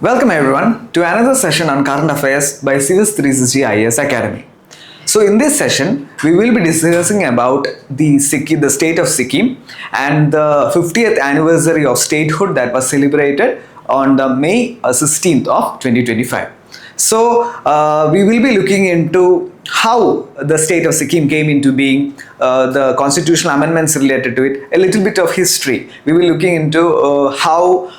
Welcome everyone to another session on current affairs by Civis 360 IAS Academy. So in this session, we will be discussing about the state of Sikkim and the 50th anniversary of statehood that was celebrated on the May 16th of 2025. So we will be looking into how the state of Sikkim came into being, the constitutional amendments related to it, a little bit of history. We will be looking into how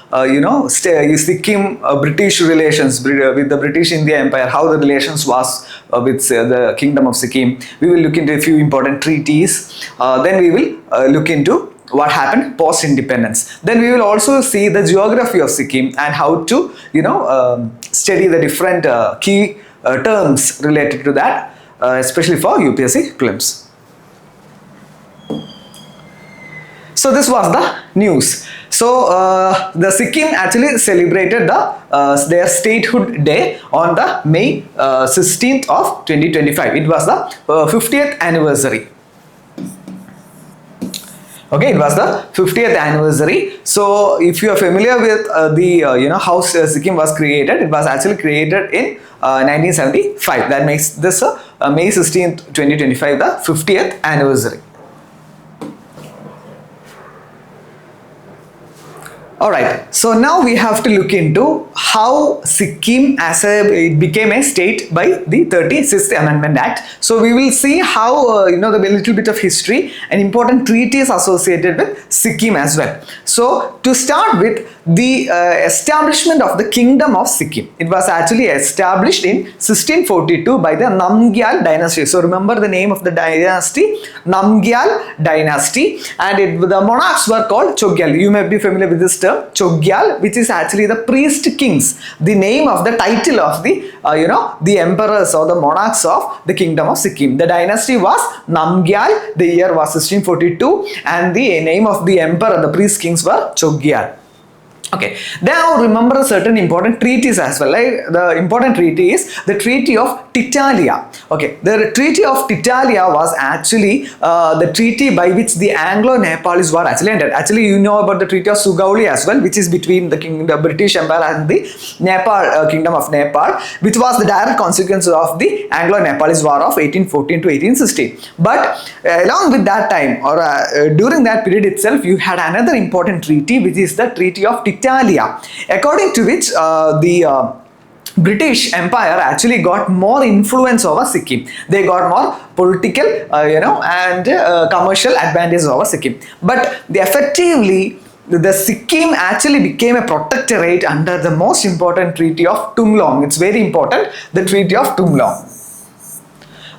Sikkim British relations with the British India Empire, how the relations was with the Kingdom of Sikkim. We will look into a few important treaties. Then we will look into what happened post-independence. Then we will also see the geography of Sikkim and how to study the different key terms related to that, especially for UPSC Prelims. So this was the news. So the Sikkim actually celebrated their statehood day on the May 16th of 2025. It was the 50th anniversary. Okay, it was the 50th anniversary. So if you are familiar with how Sikkim was created, it was actually created in 1975. That makes this May 16th 2025 the 50th anniversary. Alright, so now we have to look into how Sikkim it became a state by the 36th Amendment Act. So we will see how the little bit of history and important treaties associated with Sikkim as well. So to start with, the establishment of the Kingdom of Sikkim. It was actually established in 1642 by the Nongyal Dynasty. So remember the name of the dynasty, Nongyal Dynasty, and the monarchs were called Chogyal. You may be familiar with this term, Chogyal, which is actually the priest kings, the name of the title of the the emperors or the monarchs of the Kingdom of Sikkim. The dynasty was Nongyal. The year was 1642, and the name of the emperor, the priest kings, were Chogyal. Okay, now remember certain important treaties as well. Like the important treaty is the Treaty of Titalia. Okay, the Treaty of Titalia was actually the treaty by which the Anglo-Nepalese war actually ended. Actually, you know about the Treaty of Sugauli as well, which is between the British Empire and the Nepal Kingdom of Nepal, which was the direct consequence of the Anglo-Nepalese war of 1814 to 1816. But along with that time, or during that period itself, you had another important treaty, which is the Treaty of Titalia, according to which the British Empire actually got more influence over Sikkim. They got more political, and commercial advantages over Sikkim. But effectively, the Sikkim actually became a protectorate under the most important treaty of Tumlong. It's very important, the Treaty of Tumlong.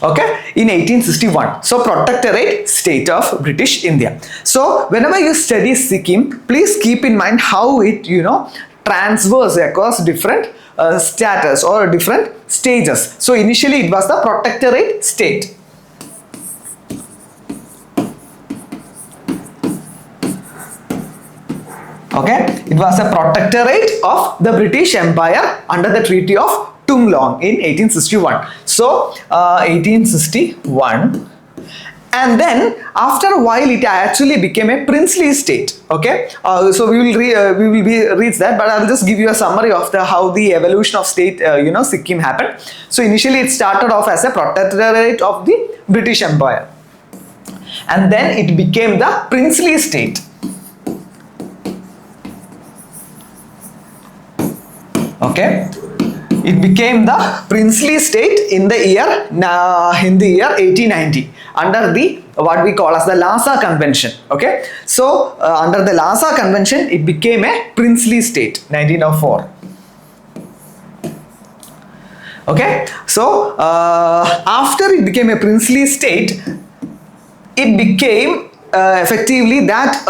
Okay, in 1861. So protectorate state of British India. So whenever you study Sikkim, please keep in mind how it transfers across different status or different stages. So initially it was the protectorate state. Okay, it was a protectorate of the British Empire under the Treaty of Tumlong in 1861. So 1861, and then after a while it actually became a princely state. Okay, so we will reach that, but I will just give you a summary of how the evolution of state Sikkim happened. So initially it started off as a protectorate of the British Empire, and then it became the princely state. Okay, it became the princely state in the year 1890 under the what we call as the Lhasa Convention. Okay, so under the Lhasa Convention it became a princely state 1904. Okay, so after it became a princely state, it became effectively that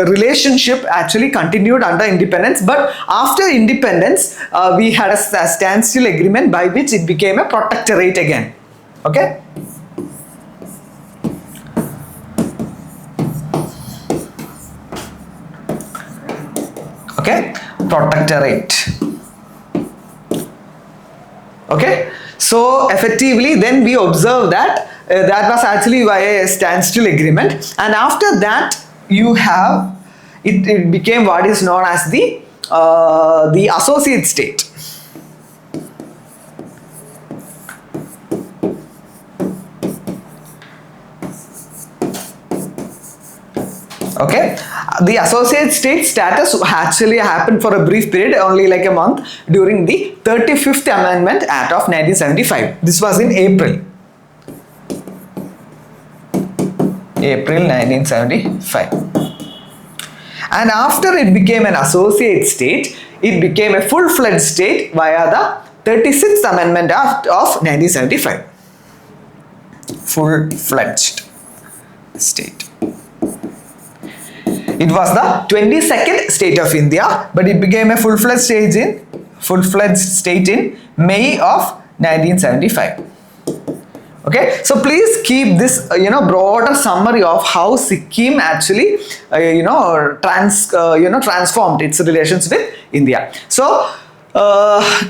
relationship actually continued under independence, but after independence we had a standstill agreement by which it became a protectorate again. Okay, protectorate. Okay, so effectively then we observe that that was actually by a standstill agreement, and after that you have it became what is known as the the associate state. Okay, the associate state status actually happened for a brief period, only like a month, during the 35th Amendment Act of 1975. This was in April 1975. And after it became an associate state, it became a full-fledged state via the 36th Amendment Act of 1975. Full-fledged state. It was the 22nd state of India, but it became a full-fledged state in May of 1975. Okay, so please keep this broader summary of how Sikkim actually transformed its relations with India. So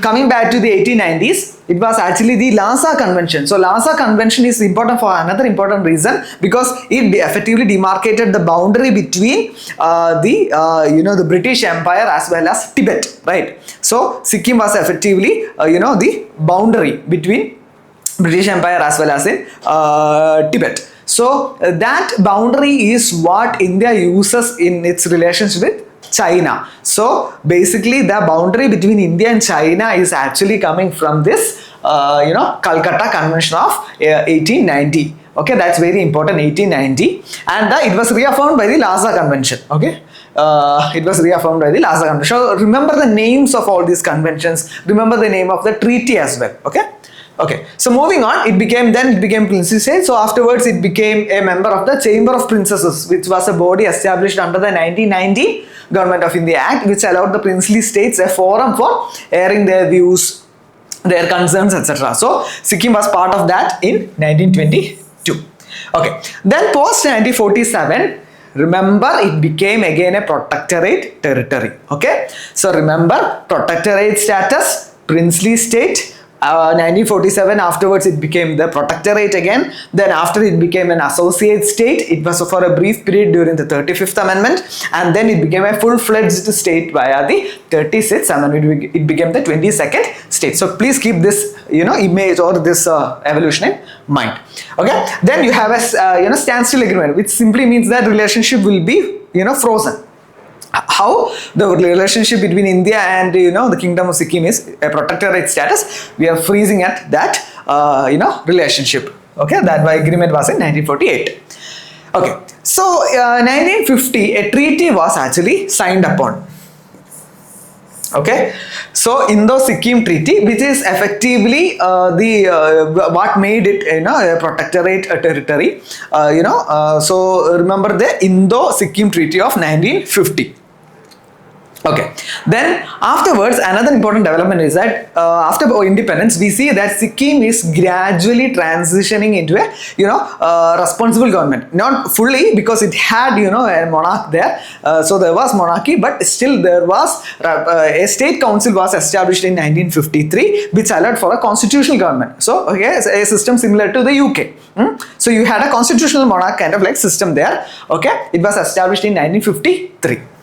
coming back to the 1890s, it was actually the Lhasa Convention. So Lhasa Convention is important for another important reason, because it effectively demarcated the boundary between the British Empire as well as Tibet, right? So Sikkim was effectively the boundary between British Empire as well as in Tibet. So that boundary is what India uses in its relations with China. So basically the boundary between India and China is actually coming from this Calcutta Convention of 1890. Okay, that's very important, 1890, and it was reaffirmed by the Lhasa Convention. Okay, it was reaffirmed by the Lhasa Convention. So remember the names of all these conventions, remember the name of the treaty as well. Okay, so moving on, it became princely state. So afterwards it became a member of the Chamber of Princesses, which was a body established under the 1990 Government of India Act, which allowed the princely states a forum for airing their views, their concerns, etc. So Sikkim was part of that in 1922. Okay, then post 1947, remember it became again a protectorate territory. Okay, so remember protectorate status, princely state. 1947, afterwards it became the protectorate again. Then after it became an associate state, it was for a brief period during the 35th Amendment, and then it became a full-fledged state via the 36th Amendment. It became the 22nd state. So please keep this image or this evolution in mind. Okay, then you have a standstill agreement, which simply means that relationship will be frozen. How the relationship between India and the Kingdom of Sikkim is a protectorate status. We are freezing at that relationship. Okay, that agreement was in 1948. Okay, so 1950 a treaty was actually signed upon. Okay, so Indo-Sikkim Treaty, which is effectively what made it a protectorate territory. So remember the Indo-Sikkim Treaty of 1950. Okay, then afterwards another important development is that after independence we see that Sikkim is gradually transitioning into a responsible government. Not fully, because it had a monarch there, so there was monarchy, but still there was a state council was established in 1953, which allowed for a constitutional government. So okay, a system similar to the UK. So you had a constitutional monarch kind of like system there. Okay, it was established in 1953.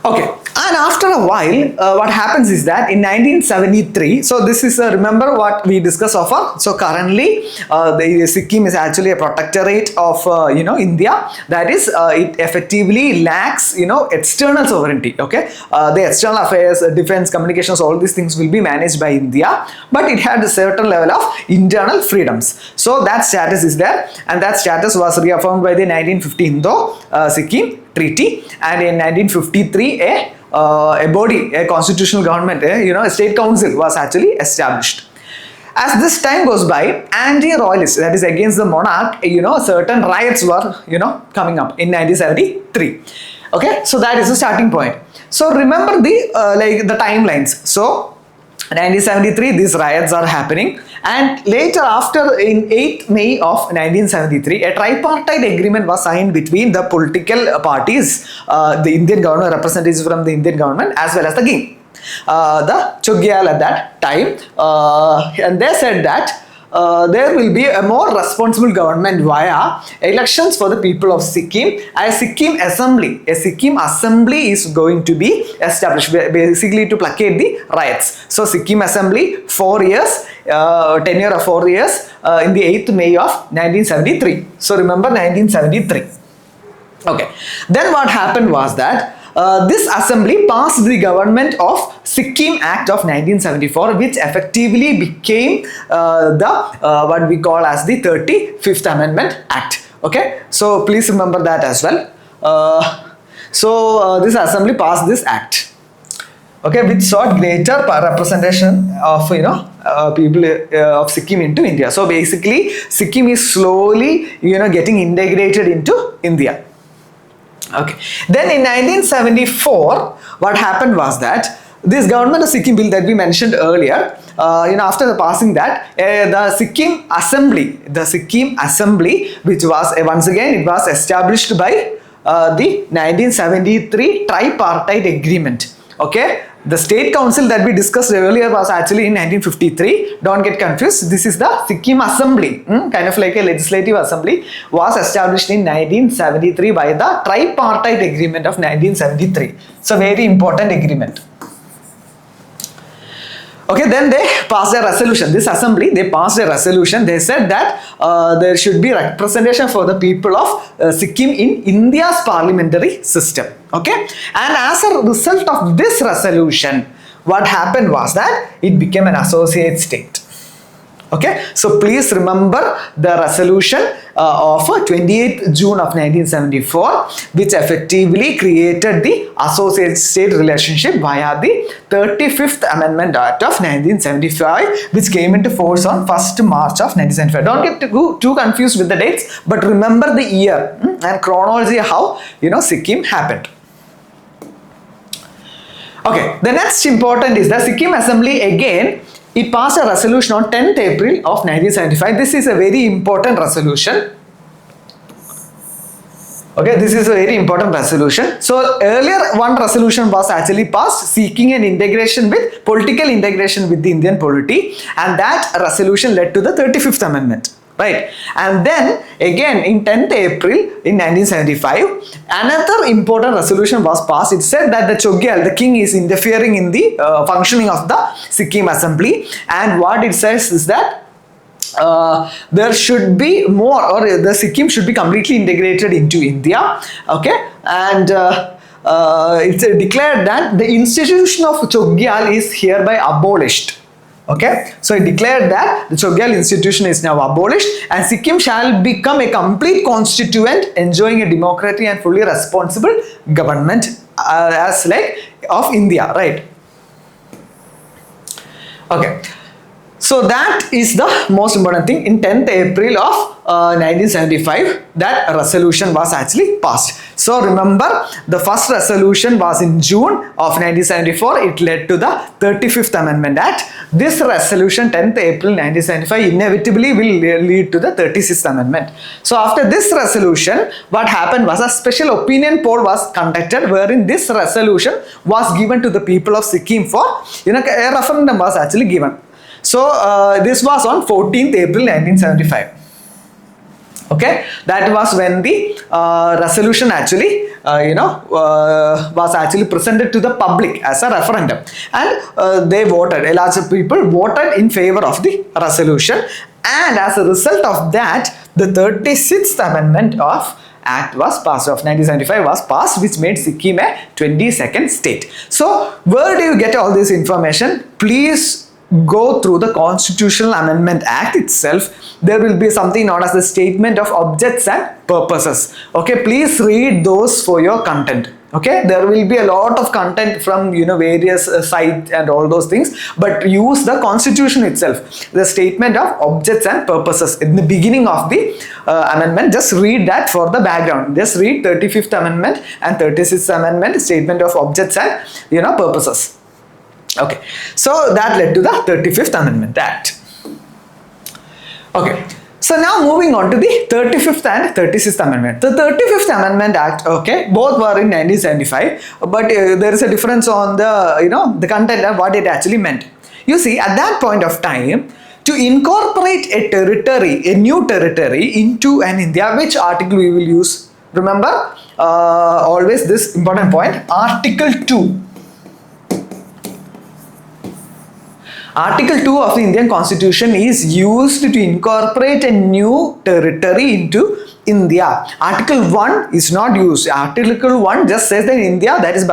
Okay, and after a while, what happens is that in 1973, so this is remember what we discussed so far. So currently, the Sikkim is actually a protectorate of India. That is, it effectively lacks external sovereignty. Okay, the external affairs, defense, communications, all these things will be managed by India, but it had a certain level of internal freedoms. So that status is there, and that status was reaffirmed by the 1950 Indo-Sikkim Treaty, and in 1953 a body, a constitutional government, a state council was actually established. As this time goes by, anti-royalists, that is against the monarch, certain riots were coming up in 1973. Okay, so that is the starting point. So remember the timelines. So 1973 these riots are happening, and later after in 8th May of 1973 a tripartite agreement was signed between the political parties, the Indian government, representatives from the Indian government as well as the king, the Chogyal at that time, and they said that there will be a more responsible government via elections for the people of Sikkim. A Sikkim assembly is going to be established, basically to placate the riots. So Sikkim assembly, 4 years, tenure of 4 years, in the 8th May of 1973. So remember 1973. Okay. Then what happened was that this assembly passed the Government of Sikkim Act of 1974, which effectively became what we call as the 35th Amendment Act. Okay, so please remember that as well. This assembly passed this act. Okay, which sought greater representation of people of Sikkim into India. So basically, Sikkim is slowly getting integrated into India. Okay. Then in 1974, what happened was that this Government of Sikkim bill that we mentioned earlier, after the passing that, the Sikkim Assembly, which was once again it was established by the 1973 Tripartite Agreement. Okay. The State Council that we discussed earlier was actually in 1953. Don't get confused. This is the Sikkim Assembly, kind of like a legislative assembly, was established in 1973 by the Tripartite Agreement of 1973. It's a very important agreement. Okay, then they passed a resolution. This assembly, they passed a resolution. They said that there should be representation for the people of Sikkim in India's parliamentary system. Okay, and as a result of this resolution, what happened was that it became an associate state. Okay, so please remember the resolution of 28th June of 1974, which effectively created the associate state relationship via the 35th Amendment Act of 1975, which came into force on 1st March of 1975. Don't get too confused with the dates, but remember the year and chronology how Sikkim happened. Okay, the next important is the Sikkim Assembly again. It passed a resolution on 10th April of 1975. This is a very important resolution. Okay, this is a very important resolution. So earlier one resolution was actually passed seeking an integration with political integration with the Indian polity, and that resolution led to the 35th Amendment. Right, and then again in 10th April in 1975, another important resolution was passed. It said that the Chogyal, the king, is interfering in the functioning of the Sikkim Assembly, and what it says is that there should be more, or the Sikkim should be completely integrated into India. Okay, and it's declared that the institution of Chogyal is hereby abolished. Okay, so it declared that the Chogyal institution is now abolished and Sikkim shall become a complete constituent enjoying a democratic and fully responsible government as like of India, right? Okay, so that is the most important thing. In 10th April of 1975, that resolution was actually passed. So remember, the first resolution was in June of 1974. It led to the 35th Amendment Act. This resolution, 10th April 1975, inevitably will lead to the 36th Amendment. So after this resolution, what happened was a special opinion poll was conducted, wherein this resolution was given to the people of Sikkim for, a referendum was actually given. So this was on 14th April 1975. Okay, that was when the resolution actually was actually presented to the public as a referendum, and they voted. A large people voted in favor of the resolution, and as a result of that, the 36th Amendment of Act was passed, of 1975 was passed, which made Sikkim a 22nd state. So where do you get all this information? Please go through the Constitutional Amendment Act itself. There will be something known as the Statement of Objects and Purposes. Okay, please read those for your content. Okay, there will be a lot of content from various sites and all those things, but use the Constitution itself, the Statement of Objects and Purposes in the beginning of the amendment. Just read that for the background. Just read 35th Amendment and 36th Amendment, Statement of Objects and Purposes. Okay, so that led to the 35th Amendment Act. Okay, so now moving on to the 35th and 36th Amendment. The 35th Amendment Act, okay, both were in 1975, but there is a difference on the, the content and what it actually meant. You see, at that point of time, To incorporate a territory, a new territory into an India, which article we will use? Remember, always this important point, Article 2. Article 2 of the Indian Constitution is used to incorporate a new territory into India. Article 1 is not used. Article 1 just says that India, that is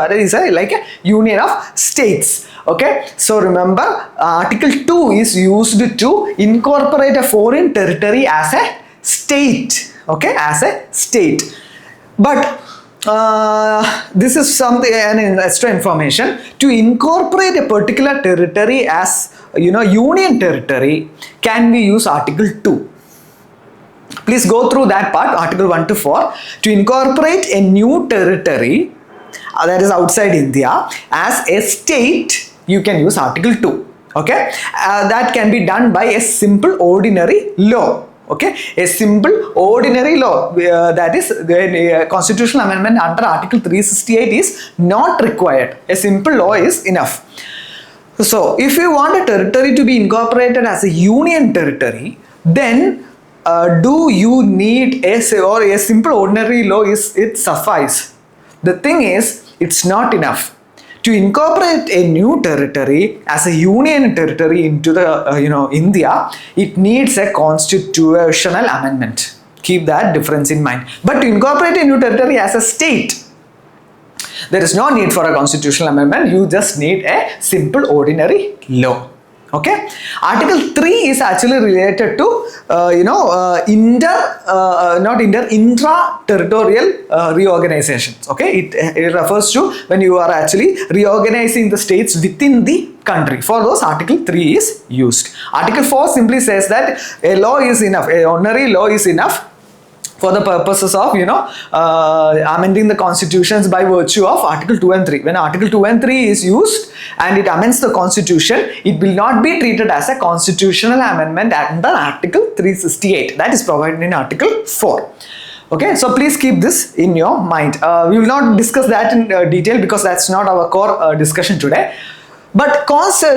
like a union of states. Okay, so remember, Article 2 is used to incorporate a foreign territory as a state. Okay, as a state. But this is something, an extra information. To incorporate a particular territory as, union territory, can we use Article 2? Please go through that part, Article 1 to 4. To incorporate a new territory that is outside India as a state, you can use Article 2. Okay, that can be done by a simple ordinary law. Okay, a simple ordinary law, that is the constitutional amendment under Article 368 is not required. A simple law is enough. So if you want a territory to be incorporated as a union territory, then do you need a simple ordinary law it suffice? The thing is, it's not enough. To incorporate a new territory as a union territory into the India, it needs a constitutional amendment. Keep that difference in mind. But to incorporate a new territory as a state, there is no need for a constitutional amendment. You just need a simple ordinary law. Okay, Article 3 is actually related to intra-territorial reorganizations. Okay, it refers to when you are actually reorganizing the states within the country. For those, Article 3 is used. Article 4 simply says that a law is enough, a ordinary law is enough for the purposes of amending the constitutions by virtue of Article 2 and 3. When Article 2 and 3 is used and it amends the constitution, it will not be treated as a constitutional amendment under Article 368. That is provided in Article 4. Okay, so please keep this in your mind. We will not discuss that in detail because that's not our core discussion today. But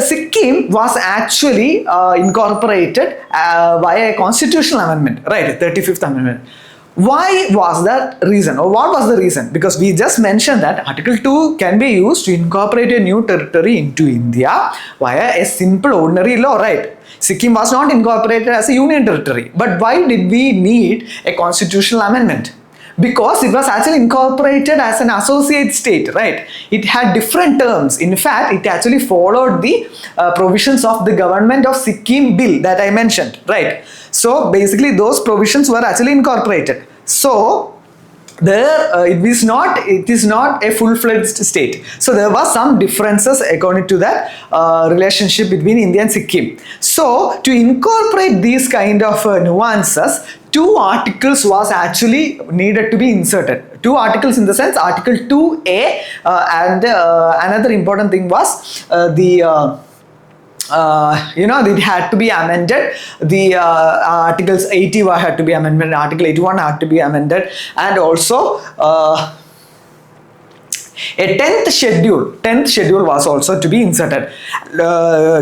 Sikkim was actually incorporated via a constitutional amendment, right? 35th Amendment. Why was that reason, or what was the reason? Because we just mentioned that Article 2 can be used to incorporate a new territory into India via a simple ordinary law, right? Sikkim was not incorporated as a union territory. But why did we need a constitutional amendment? Because it was actually incorporated as an associate state, right? It had different terms. In fact, it actually followed the provisions of the Government of Sikkim Bill that I mentioned, right? So basically those provisions were actually incorporated. So there it is not a full-fledged state. So there were some differences according to that relationship between India and Sikkim. So to incorporate these kind of nuances, 2 articles was actually needed to be inserted. 2 articles in the sense Article 2A and another important thing was it had to be amended. The Articles 80 had to be amended, Article 81 had to be amended, and also a 10th schedule was also to be inserted.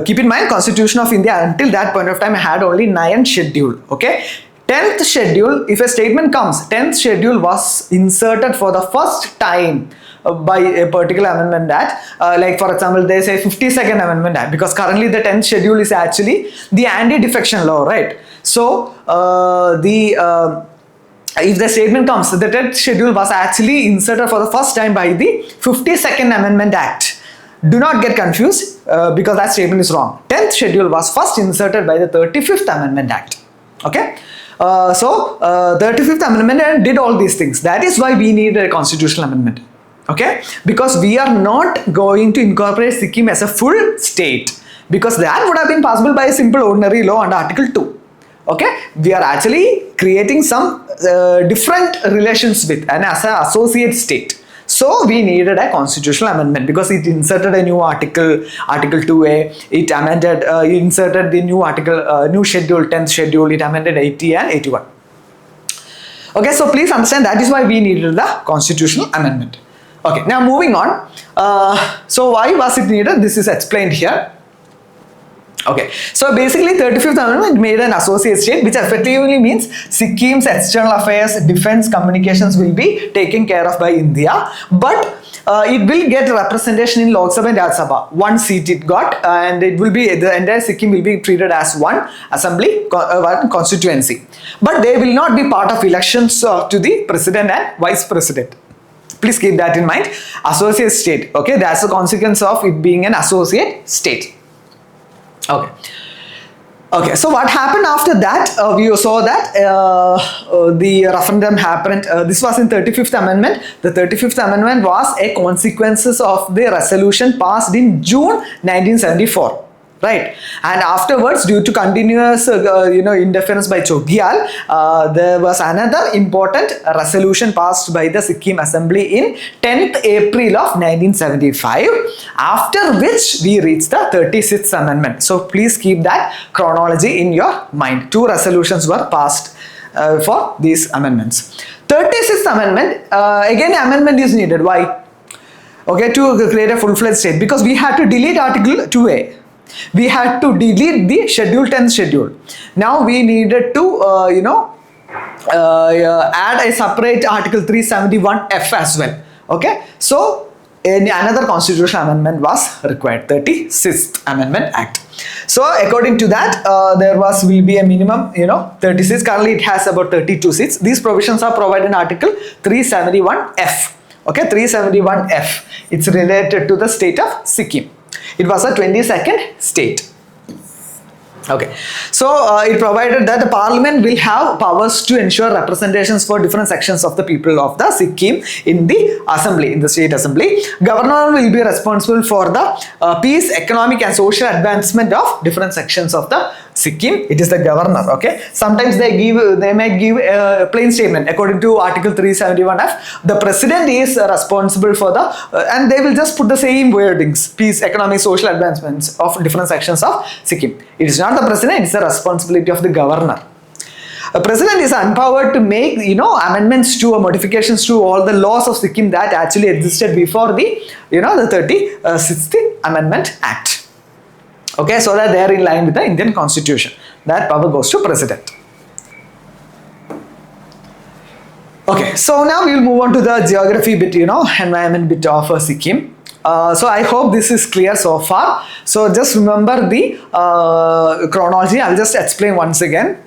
Keep in mind, Constitution of India until that point of time had only 9 schedule. Okay, 10th schedule, if a statement comes, 10th schedule was inserted for the first time by a particular amendment act, like for example they say 52nd Amendment Act, because currently the 10th schedule is actually the anti-defection law, right? So if the statement comes, the 10th schedule was actually inserted for the first time by the 52nd Amendment Act. Do not get confused because that statement is wrong. 10th schedule was first inserted by the 35th Amendment Act. Okay, so 35th Amendment Act did all these things. That is why we need a constitutional amendment. Okay, because we are not going to incorporate Sikkim as a full state, because that would have been possible by a simple ordinary law under Article 2. Okay, we are actually creating some different relations with and as an associate state. So we needed a constitutional amendment because it inserted a new article, Article 2A, it amended, inserted the new article, new schedule, 10th schedule, it amended 80 and 81. Okay, so please understand that is why we needed the constitutional amendment. Okay, now moving on. So why was it needed? This is explained here. Okay, so basically 35th Amendment made an associate state, which effectively means Sikkim's external affairs, defense, communications will be taken care of by India, but it will get representation in Lok Sabha and Rajya Sabha. One seat it got, and it will be, the entire Sikkim will be treated as one assembly, one constituency. But they will not be part of elections to the president and vice president. Please keep that in mind. Associate state. Okay, that's the consequence of it being an associate state. Okay. Okay, so what happened after that? We saw that the referendum happened. This was in 35th Amendment. The 35th Amendment was a consequences of the resolution passed in June 1974. Right, and afterwards, due to continuous, interference by Chogyal, there was another important resolution passed by the Sikkim Assembly in 10th April of 1975. After which we reached the 36th Amendment. So please keep that chronology in your mind. Two resolutions were passed for these amendments. 36th Amendment, again, amendment is needed. Why? Okay, to create a full-fledged state, because we had to delete Article 2A. We had to delete the Schedule 10th schedule. Now we needed to, add a separate Article 371F as well. Okay, so another constitutional amendment was required, 36th Amendment Act. So according to that, will be a minimum, 36. Currently it has about 32 seats. These provisions are provided in Article 371F. Okay, 371F. It's related to the state of Sikkim. It was a 22nd state. Okay, so it provided that the parliament will have powers to ensure representations for different sections of the people of the Sikkim in the assembly, in the state assembly. Governor will be responsible for the peace, economic and social advancement of different sections of the Sikkim. It is the governor. Okay, sometimes they may give a plain statement according to Article 371F. The president is responsible for the and they will just put the same wordings: peace, economic, social advancements of different sections of Sikkim. It is not the president; it's the responsibility of the governor. A president is empowered to make, amendments to or modifications to all the laws of Sikkim that actually existed before the, the 36th Amendment Act. Okay, so that they are in line with the Indian Constitution. That power goes to president. Okay, so now we will move on to the geography bit, environment bit of Sikkim. So I hope this is clear so far. So just remember the chronology. I'll just explain once again.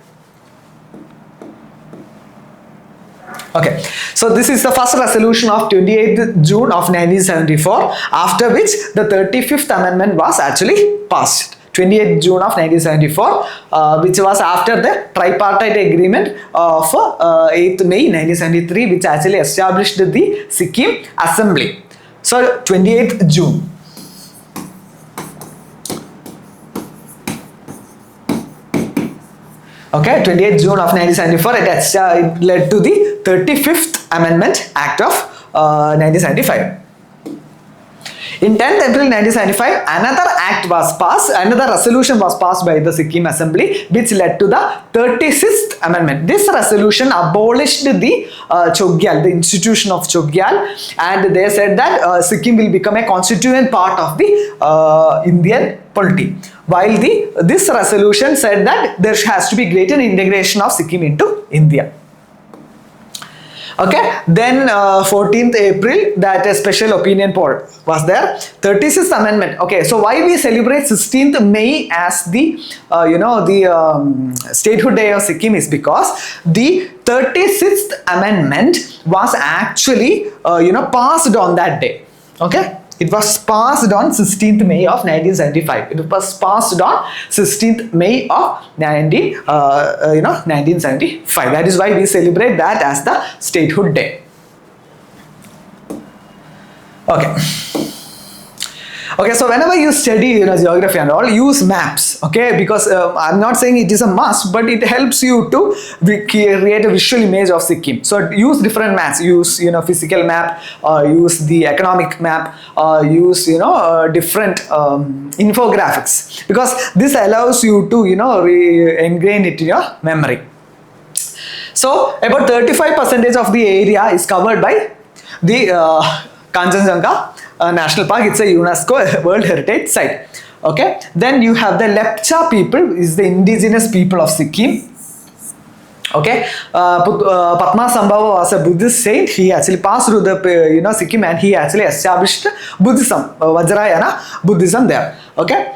Okay, so this is the first resolution of 28th June of 1974, after which the 35th Amendment was actually passed. 28th June of 1974, which was after the Tripartite Agreement of 8th May 1973, which actually established the Sikkim Assembly. So 28th June. Okay, 28th June of 1974, it led to the 35th Amendment Act of 1975. In 10th April 1975, another act was passed, another resolution was passed by the Sikkim Assembly, which led to the 36th Amendment. This resolution abolished the Chogyal, the institution of Chogyal, and they said that Sikkim will become a constituent part of the Indian polity. While this resolution said that there has to be greater integration of Sikkim into India. Okay, then 14th April, that a special opinion poll was there. 36th Amendment. Okay, so why we celebrate 16th May as the Statehood Day of Sikkim is because the 36th Amendment was actually passed on that day. Okay, it was passed on 16th May of 1975. It was passed on 16th May of 1975. That is why we celebrate that as the Statehood Day. Okay. Okay, so whenever you study geography and all, use maps, okay, because I'm not saying it is a must, but it helps you to create a visual image of Sikkim. So use different maps, use physical map, use the economic map, use different infographics, because this allows you to ingrain it in your memory. So about 35% of the area is covered by the Kanchenjunga National Park. It's a UNESCO World Heritage Site. Okay, then you have the Lepcha people, is the indigenous people of Sikkim. Okay, Padmasambhava was a Buddhist saint. He actually passed through the Sikkim, and he actually established Buddhism, Vajrayana Buddhism there. Okay,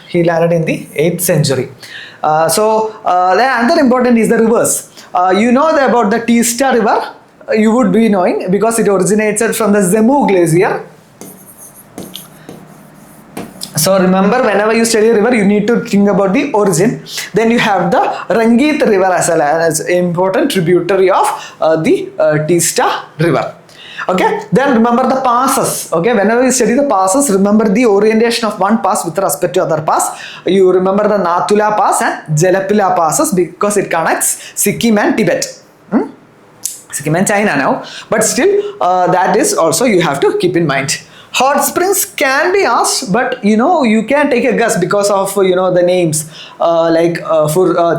he landed in the 8th century. Then another important is the rivers. You know about the Teesta river. You would be knowing because it originated from the Zemu glacier. So remember, whenever you study a river, you need to think about the origin. Then you have the Rangit river as well as an important tributary of the Teesta river. Okay, then remember the passes. Okay, whenever you study the passes, remember the orientation of one pass with respect to other pass. You remember the Natula pass and Jalapila passes because it connects Sikkim and Tibet. Sikkim and China now, but still that is also you have to keep in mind. Hot springs can be asked, but you can take a guess because of the names like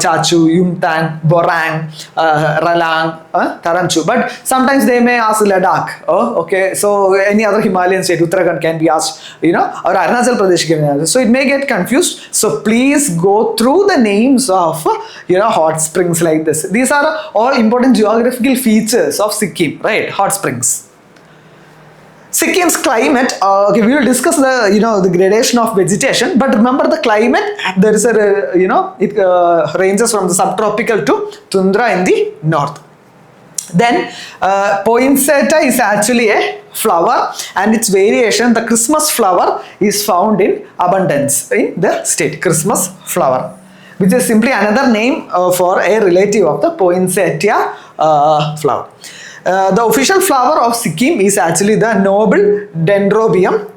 Chachu, Yumtang, Borang, Ralang, Taranchu. But sometimes they may ask Ladakh. Oh, okay. So any other Himalayan state, Uttarakhand can be asked, or Arunachal Pradesh can be asked. So it may get confused. So please go through the names of hot springs like this. These are all important geographical features of Sikkim, right? Hot springs. Sikkim's climate, okay, we will discuss the gradation of vegetation, but remember the climate, there is a, it ranges from the subtropical to tundra in the north. Then poinsettia is actually a flower, and its variation, the Christmas flower, is found in abundance in the state. Christmas flower, which is simply another name for a relative of the poinsettia flower. The official flower of Sikkim is actually the noble dendrobium.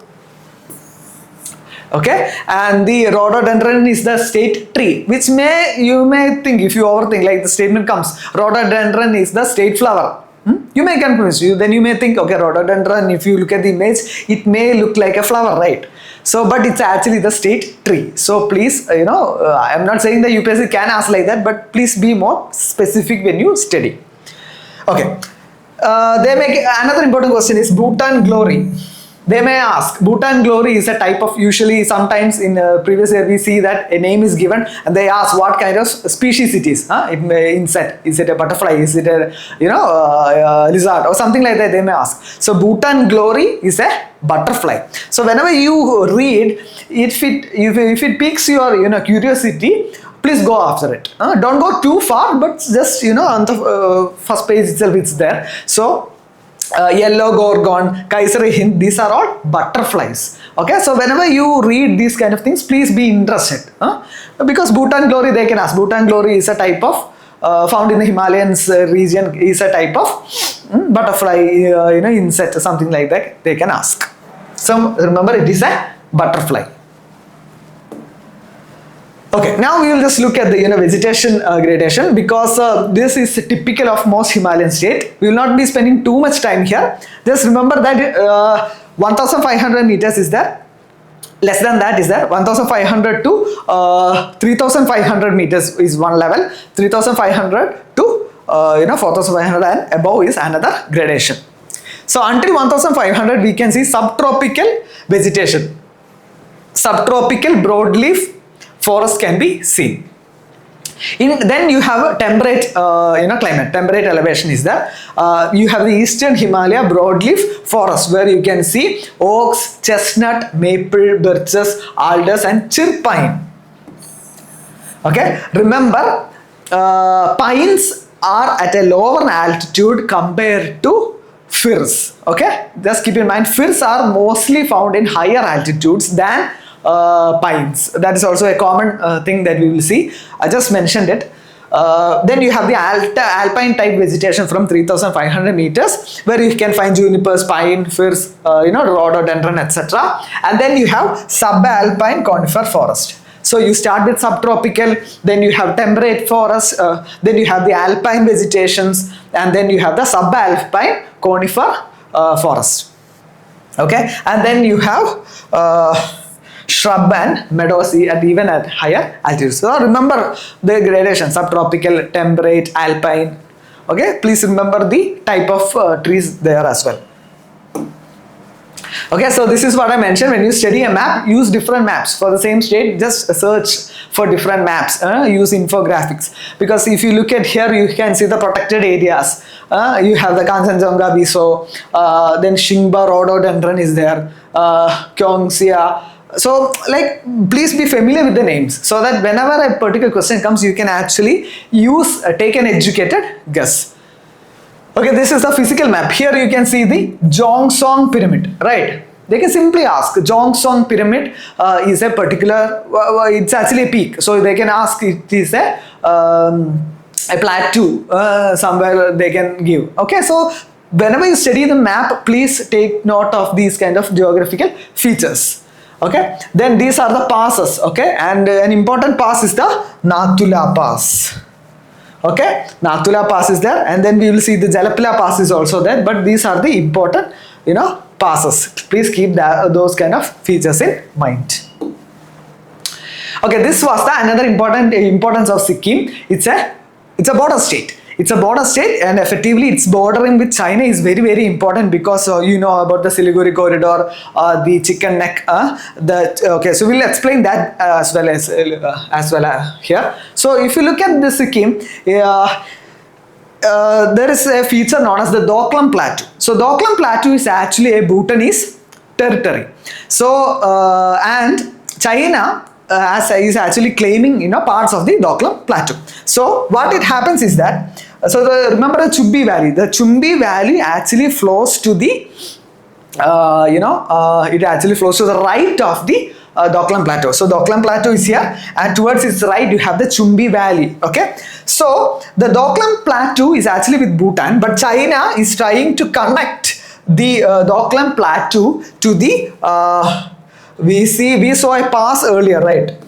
Okay, and the rhododendron is the state tree, which you may think, if you overthink, like the statement comes, rhododendron is the state flower. You may confuse you, then you may think, okay, rhododendron, if you look at the image, it may look like a flower, right? So, but it's actually the state tree. So please, I'm not saying the UPSC can ask like that, but please be more specific when you study. Okay. They make another important question is Bhutan glory. They may ask, Bhutan glory is a type of, usually sometimes in previous year we see that a name is given and they ask what kind of species it is. It may insect, is it a butterfly, is it a lizard or something like that they may ask. So Bhutan glory is a butterfly. So whenever you read, if it piques your curiosity, please go after it. Don't go too far, but just on the first page itself it's there. So yellow gorgon, Kaisari Hind, these are all butterflies. Okay, so whenever you read these kind of things, please be interested. Because Bhutan glory, they can ask. Bhutan glory is a type of found in the Himalayas region, is a type of butterfly, insect or something like that. They can ask. So remember, it is a butterfly. Okay, now we will just look at the vegetation gradation, because this is typical of most Himalayan state. We will not be spending too much time here. Just remember that 1500 meters is there. Less than that is there. 1500 to 3500 meters is one level. 3500 to 4500 and above is another gradation. So until 1500 we can see subtropical vegetation. Subtropical broadleaf forest can be seen. Then you have a temperate climate, temperate elevation is there. You have the eastern Himalaya broadleaf forest where you can see oaks, chestnut, maple, birches, alders and chirpine. Okay, remember pines are at a lower altitude compared to firs. Okay, just keep in mind, firs are mostly found in higher altitudes than pines. That is also a common thing that we will see. I just mentioned it. Then you have the alpine type vegetation from 3500 meters where you can find junipers, pine, firs, rhododendron, etc. And then you have subalpine conifer forest. So you start with subtropical, then you have temperate forest, then you have the alpine vegetations, and then you have the subalpine conifer forest. Okay, and then you have shrub and meadows and even at higher altitudes. So remember the gradation: subtropical, temperate, alpine. Okay, please remember the type of trees there as well. Okay, so this is what I mentioned. When you study a map, use different maps for the same state. Just search for different maps. Use infographics, because if you look at here, you can see the protected areas. You have the Kanchenjunga Biso, then Shingba rhododendron is there, Kyongsia. So, like, please be familiar with the names so that whenever a particular question comes, you can actually take an educated guess. Okay, this is the physical map. Here you can see the Jongsong pyramid, right? They can simply ask, Jongsong pyramid is a particular, it's actually a peak. So they can ask, it is a plateau, somewhere they can give. Okay, so whenever you study the map, please take note of these kind of geographical features. Okay, then these are the passes. Okay, and an important pass is the Nathula Pass. Okay, Nathula Pass is there, and then we will see the Jalapila Pass is also there, but these are the important, passes. Please keep those kind of features in mind. Okay, this was the another importance of Sikkim. It's a border state. It's a border state, and effectively its bordering with China is very, very important, because you know about the Siliguri corridor, the chicken neck. Okay, so we'll explain that as well here. So if you look at the Sikkim, there is a feature known as the Doklam Plateau. So Doklam Plateau is actually a Bhutanese territory. So and China is actually claiming parts of the Doklam Plateau. So what it happens is that, remember the Chumbi Valley. The Chumbi Valley actually flows to the it actually flows to the right of the Doklam Plateau. So Doklam Plateau is here, and towards its right you have the Chumbi Valley. Okay, so the Doklam Plateau is actually with Bhutan, but China is trying to connect the Doklam Plateau to the we saw a pass earlier, right?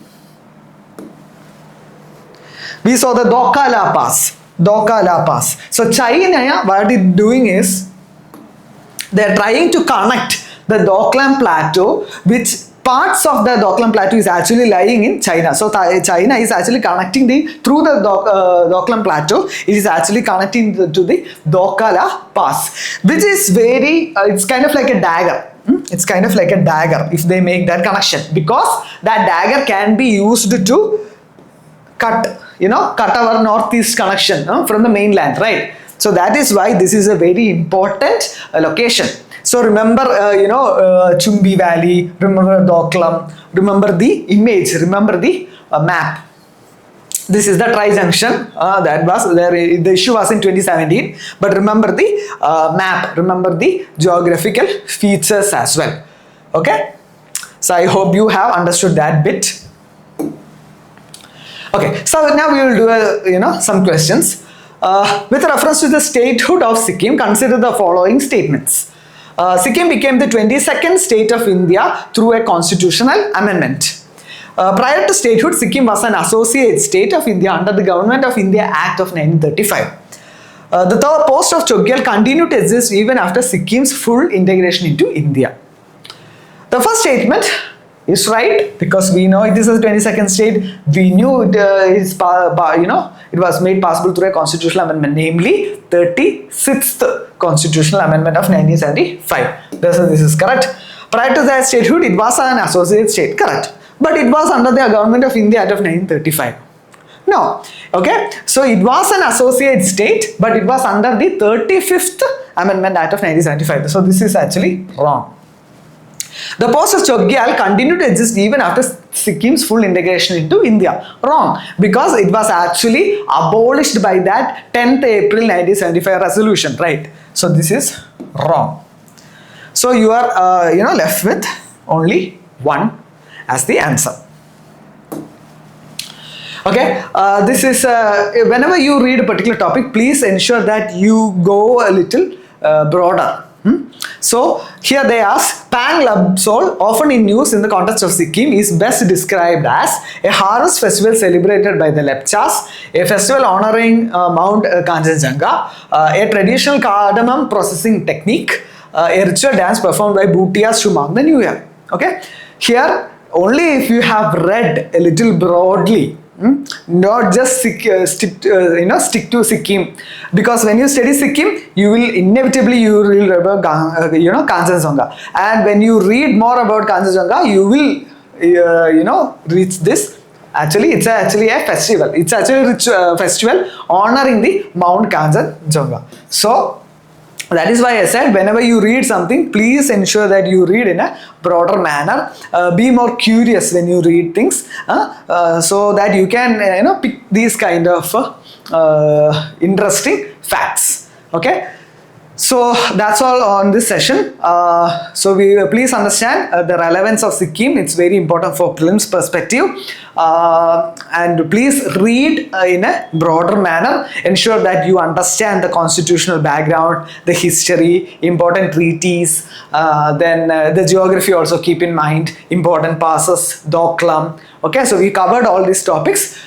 We saw the Doklam Pass. So China, what it's doing is they are trying to connect the Doklam Plateau, which parts of the Doklam Plateau is actually lying in China. So China is actually connecting through the Doklam Plateau. It is actually connecting to the Doklam Pass, which is it's kind of like a dagger. It's kind of like a dagger if they make that connection, because that dagger can be used to cut our northeast connection from the mainland, right? So that is why this is a very important location. So remember, Chumbi Valley, remember Doklam, remember the image, remember the map. This is the tri-junction that was there. The issue was in 2017, but remember the map, remember the geographical features as well. Okay, so I hope you have understood that bit. Okay, so now we will do some questions. With reference to the statehood of Sikkim, consider the following statements. Sikkim became the 22nd state of India through a constitutional amendment. Prior to statehood, Sikkim was an associate state of India under the Government of India Act of 1935. The third post of Chogyal continued to exist even after Sikkim's full integration into India. The first statement is right, because we know it is a 22nd state. We knew it was made possible through a constitutional amendment, namely 36th Constitutional Amendment of 1975. This is correct. Prior to that statehood, it was an associate state, correct. But it was under the Government of India Act of 1935. No. Okay. So it was an associate state, but it was under the 35th Amendment Act of 1975. So this is actually wrong. The post of Chogyal continued to exist even after Sikkim's full integration into India. Wrong. Because it was actually abolished by that 10th April 1975 resolution. Right. So this is wrong. So you are left with only one as the answer. Okay, this is whenever you read a particular topic, please ensure that you go a little broader. So here they ask, Pang Labsol, often in news in the context of Sikkim, is best described as a harvest festival celebrated by the Lepchas, a festival honoring Mount Kanchenjunga, a traditional cardamom processing technique, a ritual dance performed by Bhutias to mark the New Year. Okay, here only if you have read a little broadly, Not just stick to Sikkim, because when you study Sikkim, you will inevitably read about Kanchenjunga, and when you read more about Kanchenjunga, you will reach this. Actually, it's actually a festival. It's actually a festival honoring the Mount Kanchenjunga. So that is why I said, whenever you read something, please ensure that you read in a broader manner. Be more curious when you read things, so that you can pick these kind of interesting facts. Okay. So that's all on this session. So please understand the relevance of Sikkim. It's very important for prelims perspective. And please read in a broader manner. Ensure that you understand the constitutional background, the history, important treaties, then the geography also keep in mind, important passes, Doklam. Okay, so we covered all these topics.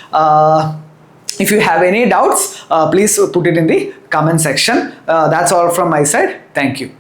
If you have any doubts, please put it in the comment section. That's all from my side. Thank you.